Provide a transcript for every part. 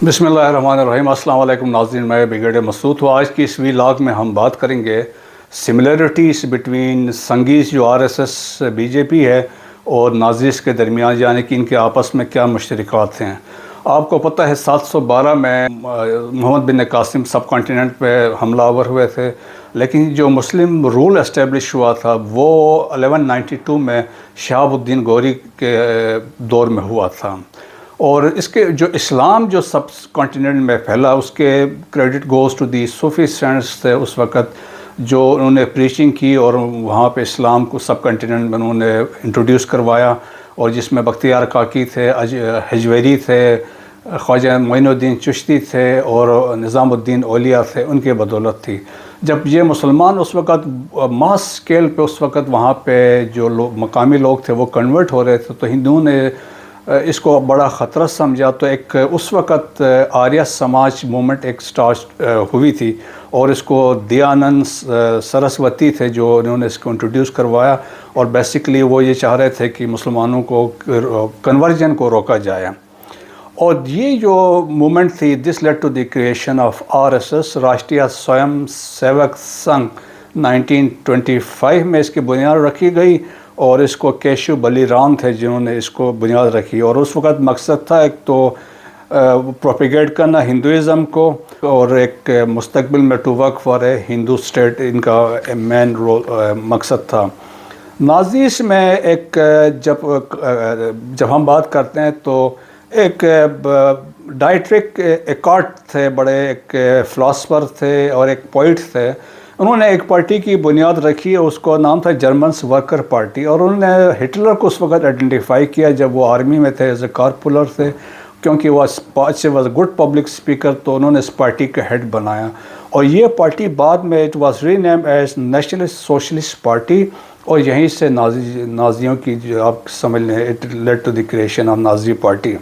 बिस्मिल्लाहिर्रहमानिर्रहीम। अस्सलाम वालेकुम नाज़रीन, मैं ब्रिगेडियर मसूद हूँ। आज की इस व्लॉग में हम बात करेंगे सिमिलरिटीज़ बिटवीन संगीज़ जो आरएसएस बीजेपी है और नाज़ीज़ के दरमियान, यानी कि इनके आपस में क्या मुश्तरकात हैं। आपको पता है 712 में मोहम्मद बिन कासिम सब कॉन्टिनेंट पे हमलावर हुए थे, लेकिन जो मुस्लिम रूल एस्टेब्लिश हुआ था वो 1192 में शहाबुद्दीन गौरी के दौर में हुआ था। और इसके जो इस्लाम जो सब कॉन्टिनेंट में फैला उसके credit goes to the Sufi saints थे उस वक़्त, जो उन्होंने प्रीचिंग की और वहाँ पे इस्लाम को सब कॉन्टिनेंट में उन्होंने इंट्रोड्यूस करवाया, और जिसमें बख्तियार काकी थे, हजवेरी थे, ख्वाजा मोइनुद्दीन चिश्ती थे और निज़ामुद्दीन औलिया थे, उनके बदौलत थी। जब ये मुसलमान उस वक़्त मास स्केल पे उस वक़्त वहाँ पे जो मकामी लोग थे वो कन्वर्ट हो रहे थे, तो हिंदुओं ने इसको बड़ा ख़तरा समझा। तो एक उस वक़्त आर्य समाज मूवमेंट एक स्टार्ट हुई थी, और इसको दयानंद सरस्वती थे जो उन्होंने इसको इंट्रोड्यूस करवाया, और बेसिकली वो ये चाह रहे थे कि मुसलमानों को कन्वर्जन को रोका जाए। और ये जो मूवमेंट थी, this led to the creation of RSS, Rashtriya Swayam Sevak Sangh. 1925 में इसकी बुनियाद रखी गई, और इसको केशव बलीराम थे जिन्होंने इसको बुनियाद रखी। और उस वक़्त मकसद था एक तो प्रोपिगेट करना हिंदुज़म को, और एक मुस्तकबिल में to work for a Hindu state, इनका मेन मकसद था। नाज़ीज़ में एक जब हम बात करते हैं तो एक डाइट्रिक एकार्ट थे, बड़े एक फ़िलासफ़र थे और एक पोइट थे। उन्होंने एक पार्टी की बुनियाद रखी, उसको नाम था जर्मन्स वर्कर पार्टी, और उन्होंने हिटलर को उस वक़्त आइडेंटिफाई किया जब वो आर्मी में थे, एज ए कारपुलर थे, क्योंकि वो वॉज गुड पब्लिक स्पीकर, तो उन्होंने इस पार्टी का हेड बनाया। और ये पार्टी बाद में it was rename as nationalist socialist party, और यहीं से नाजियों की जो आप समझ लें, it led to the creation of Nazi party.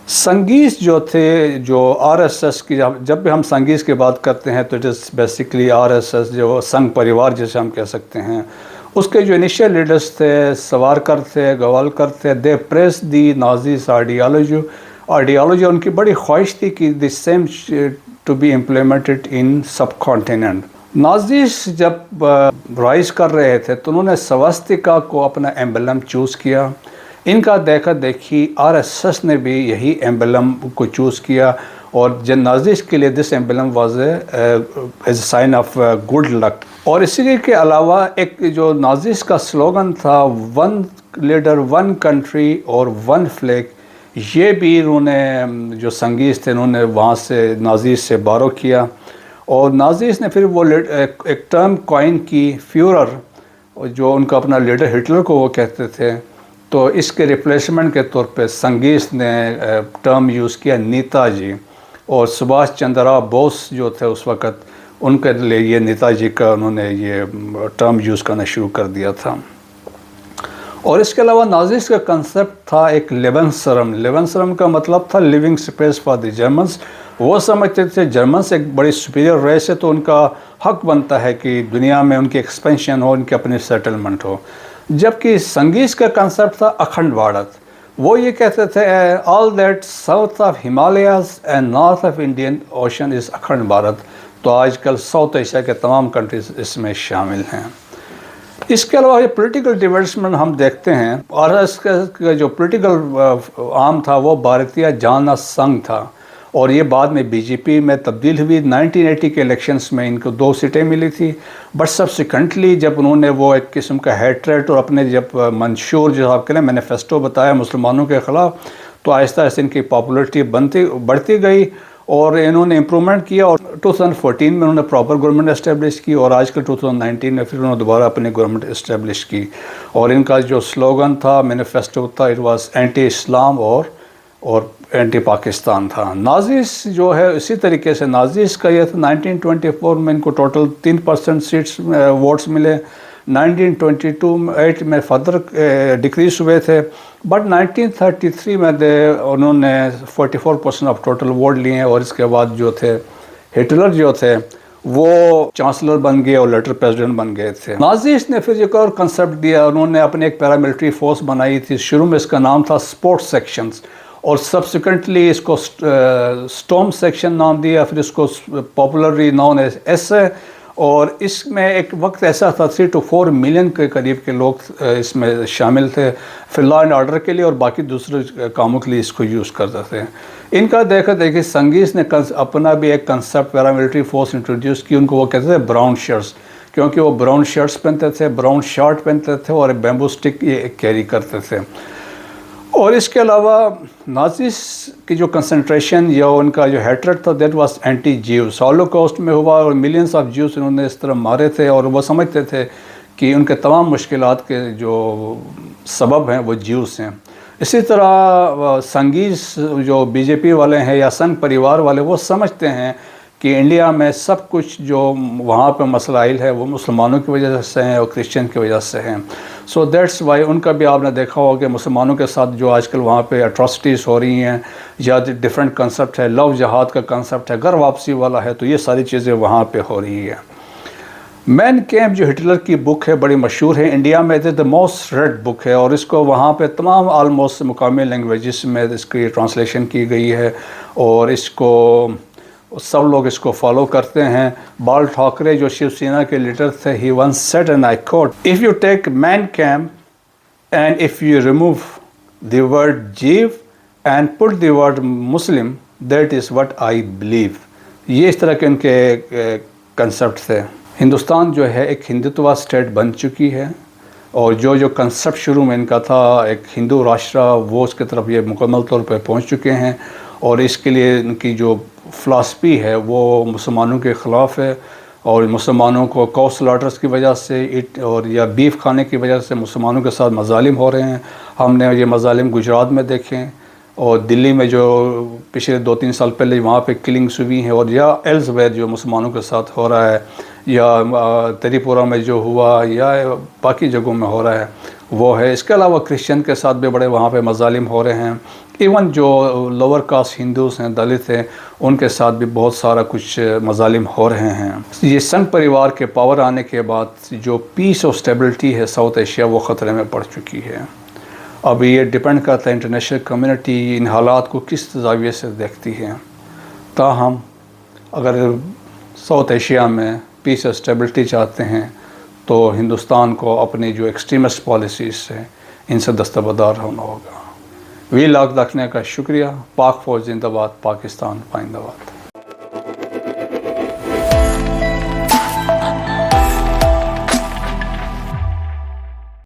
संगीज़ जो थे, जो आरएसएस की, जब भी हम संगीज़ की बात करते हैं तो इट इज़ बेसिकली आरएसएस जो संघ परिवार जैसे हम कह सकते हैं। उसके जो इनिशियल लीडर्स थे, सवारकर थे, गवालकर थे, they praise the Nazis ideology. उनकी बड़ी ख्वाहिश थी कि this same to be implemented in subcontinent. Nazis जब राइज कर रहे थे तो उन्होंने स्वस्तिका को अपना एम्बलम चूज़ किया। इनका देखा देखी आरएसएस ने भी यही एम्बलम को चूज़ किया, और जन नाज़ीज़ के लिए this emblem was as sign of good luck. और इसी के अलावा एक जो नाज़ीज़ का स्लोगन था, वन लीडर वन कंट्री और वन फ्लैग, ये भी इन्होंने जो संगीज़ थे उन्होंने वहाँ से नाज़ीज़ से बारो किया। और नाज़ीज़ ने फिर वो एक टर्म कॉइन की, फ्यूरर, जो उनका अपना लीडर हिटलर को वो कहते थे, तो इसके रिप्लेसमेंट के तौर पे संगीज़ ने टर्म यूज़ किया नेताजी। और सुभाष चंद्र बोस जो थे उस वक़्त, उनके लिए ये नेताजी का उन्होंने ये टर्म यूज़ करना शुरू कर दिया था। और इसके अलावा नाज़ीज़ का कंसेप्ट था एक लेबनसरम का मतलब था living space for the Germans. वो समझते थे जर्मन्स एक बड़ी सुपीरियर रेस है, तो उनका हक बनता है कि दुनिया में उनकी एक्सपेंशन हो, उनकी अपनी सेटलमेंट हो। जबकि संगीज़ का कंसेप्ट था अखंड भारत। वो ये कहते थे all that south of Himalayas and north of Indian ocean is अखंड भारत। तो आजकल साउथ एशिया के तमाम कंट्रीज इसमें शामिल हैं। इसके अलावा ये पॉलिटिकल डेवलपमेंट हम देखते हैं, और इसका जो पॉलिटिकल आर्म था वो भारतीय जनता संघ था, और ये बाद में बीजेपी में तब्दील हुई। 1980 के इलेक्शंस में इनको 2 सीटें मिली थी, बट सब्सिक्वेंटली जब उन्होंने वो एक किस्म का हेट्रेट और अपने जब मंशूर जो आपके लिए मैनिफेस्टो बताया मुसलमानों के ख़िलाफ़, तो आहिस्ता आहिस्ता इनकी पॉपुलरिटी बढ़ती गई, और इन्होंने इम्प्रूवमेंट किया। और 2014 में उन्होंने प्रॉपर गवर्नमेंट इस्टेब्लिश की, और आजकल 2019 में फिर उन्होंने दोबारा अपनी गवर्नमेंट इस्टेब्लिश की। और इनका जो स्लोगन था, मैनिफेस्टो था, इट वाज एंटी इस्लाम और एंटी पाकिस्तान था। नाज़ीज़ जो है इसी तरीके से नाज़ीज़ का ये था, 1924 में इनको टोटल 3% सीट्स वोट्स मिले। 1928 में फर्दर डिक्रीज हुए थे, बट 1933 में उन्होंने 44% ऑफ टोटल वोट लिए। और इसके बाद जो थे हिटलर जो थे वो चांसलर बन गए और लेटर प्रेसिडेंट बन गए थे। नाज़ीज़ ने फिर एक और कंसेप्ट दिया, उन्होंने अपने एक पैरामिलिट्री फोर्स बनाई थी। शुरू में इसका नाम था स्पोर्ट्स सेक्शंस, اور سبسیکوینٹلی اس کو سٹورم سیکشن نام دیا، پھر اس کو پاپولرلی نون ایز ایس ہے، اور اس میں ایک وقت ایسا تھا 3 to 4 ملین کے قریب کے لوگ اس میں شامل تھے، پھر لا اینڈ آرڈر کے لیے اور باقی دوسرے کاموں کے لیے اس کو یوز کرتے تھے۔ ان کا دیکھیے سنگیز نے اپنا بھی ایک کنسپٹ پیراملٹری فورس انٹروڈیوس کی، ان کو وہ کہتے تھے براؤن شرٹس، کیونکہ وہ براؤن شرٹس پہنتے تھے، براؤن شارٹ پہنتے تھے اور بیمبو سٹک یہ کیری کرتے تھے۔ اور اس کے علاوہ نازیز کی جو کنسنٹریشن یا ان کا جو ہیٹریٹ تھا that was anti Jews, Holocaust میں ہوا اور ملینس آف جیوز انہوں نے اس طرح مارے تھے، اور وہ سمجھتے تھے کہ ان کے تمام مشکلات کے جو سبب ہیں وہ جیوز ہیں۔ اسی طرح سنگیز جو بی جے پی والے ہیں یا سنگھ پریوار والے، وہ سمجھتے ہیں کہ انڈیا میں سب کچھ جو وہاں پہ مسائل ہے وہ مسلمانوں کی وجہ سے ہیں اور کرسچن کی وجہ سے ہیں۔ سو دیٹس وائی ان کا بھی آپ نے دیکھا ہوگا کہ مسلمانوں کے ساتھ جو آج کل وہاں پہ اٹراسٹیز ہو رہی ہیں یا ڈفرینٹ کنسپٹ ہے، لو جہاد کا کنسپٹ ہے، گھر واپسی والا ہے، تو یہ ساری چیزیں وہاں پہ ہو رہی ہیں۔ مین کیمپ جو ہٹلر کی بک ہے بڑی مشہور ہے انڈیا میں، دا موسٹ ریڈ بک ہے، اور اس کو وہاں پہ تمام آلموسٹ مقامی لینگویجز میں اس کی ٹرانسلیشن کی گئی ہے، اور اس کو سب لوگ اس کو فالو کرتے ہیں۔ بال ٹھاکرے جو شیو سینا کے لیڈر تھے، he once said and I quote, if you take Mein Kampf and if you remove the word Jew and put the word Muslim that is what I believe. یہ اس طرح کے ان کے کنسپٹ تھے۔ ہندوستان جو ہے ایک ہندوتوا اسٹیٹ بن چکی ہے، اور جو کنسپٹ شروع میں ان کا تھا ایک ہندو راشٹرا، وہ اس کی طرف یہ مکمل طور پہ پہنچ چکے ہیں، اور اس کے لیے ان کی جو فلاسفی ہے وہ مسلمانوں کے خلاف ہے، اور مسلمانوں کو کو سلاٹرز کی وجہ سے اور یا بیف کھانے کی وجہ سے مسلمانوں کے ساتھ مظالم ہو رہے ہیں۔ ہم نے یہ مظالم گجرات میں دیکھے، اور دلی میں جو پچھلے 2-3 سال پہلے وہاں پہ کلنگس ہوئی ہیں، اور یا ایلز ویئر جو مسلمانوں کے ساتھ ہو رہا ہے، یا تری پورہ میں جو ہوا یا باقی جگہوں میں ہو رہا ہے وہ ہے۔ اس کے علاوہ کرسچن کے ساتھ بھی بڑے وہاں پہ مظالم ہو رہے ہیں، ایون جو لوور کاسٹ ہندوز ہیں، دلت ہیں، ان کے ساتھ بھی بہت سارا کچھ مظالم ہو رہے ہیں۔ یہ سنگھ پریوار کے پاور آنے کے بعد جو پیس اور اسٹیبلٹی ہے ساؤتھ ایشیا وہ خطرے میں پڑ چکی ہے۔ اب یہ ڈیپینڈ کرتا ہے انٹرنیشنل کمیونٹی ان حالات کو کس زاویے سے دیکھتی ہے۔ تاہم اگر ساؤتھ ایشیا میں پیس اور اسٹیبلٹی چاہتے ہیں تو ہندوستان کو اپنی جو ایکسٹریمسٹ پالیسیز ہیں ان سے دستبردار ہونا ہوگا۔ وی لاگ دیکھنے کا شکریہ۔ پاک فوج زندہ باد، پاکستان پائندہ باد۔